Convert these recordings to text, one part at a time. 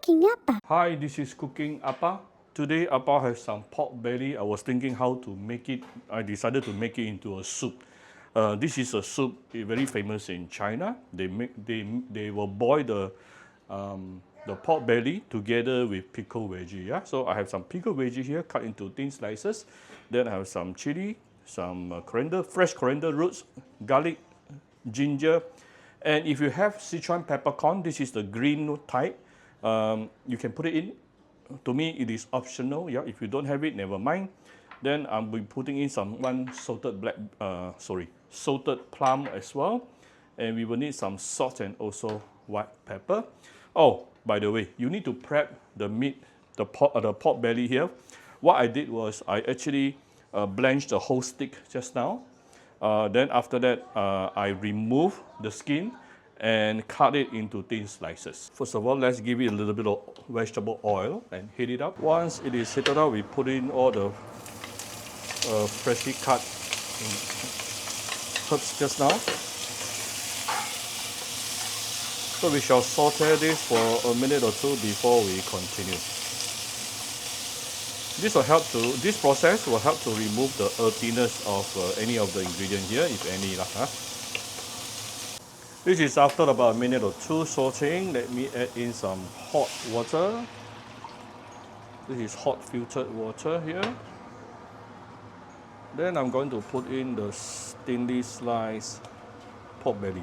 Cooking Appa. Hi, this is Cooking Appa. Today Appa has some pork belly. I was thinking how to make it. I decided to make it into a soup. This is a soup very famous in China. They will boil the pork belly together with pickled veggie. Yeah, so I have some pickled veggie here cut into thin slices. Then I have some chili, some coriander, fresh coriander roots, garlic, ginger, and if you have Sichuan peppercorn, this is the green type. You can put it in. To me, it is optional. Yeah, if you don't have it, never mind. Then I'll be putting in one salted plum as well, and we will need some salt and also white pepper. Oh, by the way, you need to prep the meat, the pork belly here. What I did was I actually blanched the whole stick just now. Then after that, I remove the skin and cut it into thin slices. First of all, let's give it a little bit of vegetable oil and heat it up. Once it is heated up, we put in all the freshly cut herbs just now. So we shall saute this for a minute or two before we continue. This process will help to remove the earthiness of any of the ingredients here, if any. This is after about a minute or two sauteing. Let me add in some hot water. This is hot filtered water here. Then I'm going to put in the thinly sliced pork belly.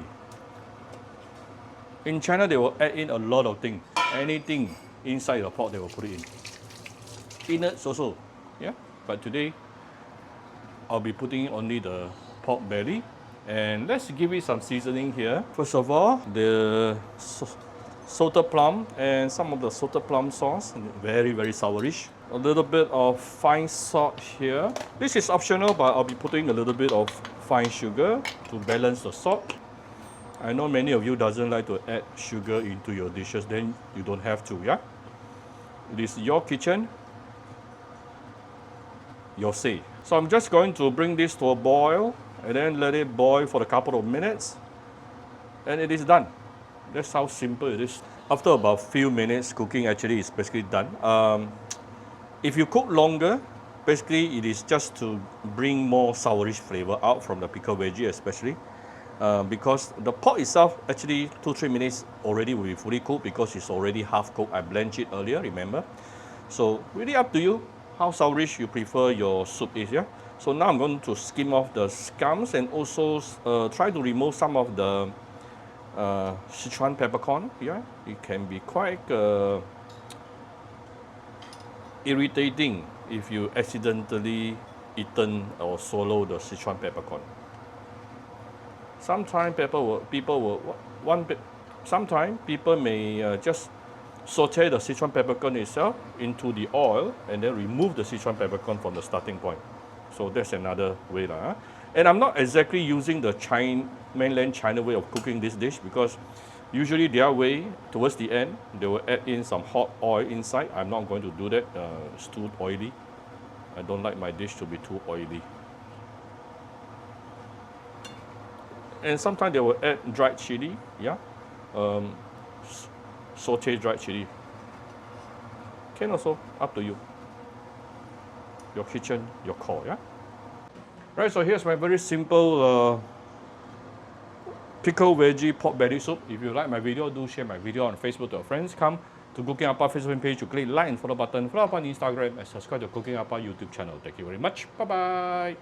In China, they will add in a lot of things. Anything inside the pork, they will put it in. Peanuts also, yeah. But today, I'll be putting in only the pork belly. And let's give it some seasoning here. First of all, the salted plum and some of the salted plum sauce, very, very sourish. A little bit of fine salt here. This is optional, but I'll be putting a little bit of fine sugar to balance the salt. I know many of you doesn't like to add sugar into your dishes, then you don't have to, yeah? It is your kitchen, your say. So I'm just going to bring this to a boil and then let it boil for a couple of minutes, and it is done. That's how simple it is. After about few minutes cooking, actually it's basically done. If you cook longer, basically it is just to bring more sourish flavor out from the pickled veggie, especially because the pork itself actually 2-3 minutes already will be fully cooked because it's already half cooked. I blanched it earlier, remember? So really up to you how sourish you prefer your soup is, yeah? So now I'm going to skim off the scums and also try to remove some of the Sichuan peppercorn. Yeah, it can be quite irritating if you accidentally eaten or swallow the Sichuan peppercorn. Sometimes people may just saute the Sichuan peppercorn itself into the oil and then remove the Sichuan peppercorn from the starting point. So that's another way. And I'm not exactly using the mainland China way of cooking this dish because usually their way, towards the end, they will add in some hot oil inside. I'm not going to do that. It's too oily. I don't like my dish to be too oily. And sometimes they will add dried chili, yeah? Saute dried chili. Can also, up to you. Your kitchen, your call, yeah? Right, so here's my very simple pickled veggie pork belly soup. If you like my video, do share my video on Facebook to your friends. Come to Cooking Appa Facebook page to click like and follow button. Follow up on Instagram and subscribe to Cooking Appa YouTube channel. Thank you very much. Bye-bye.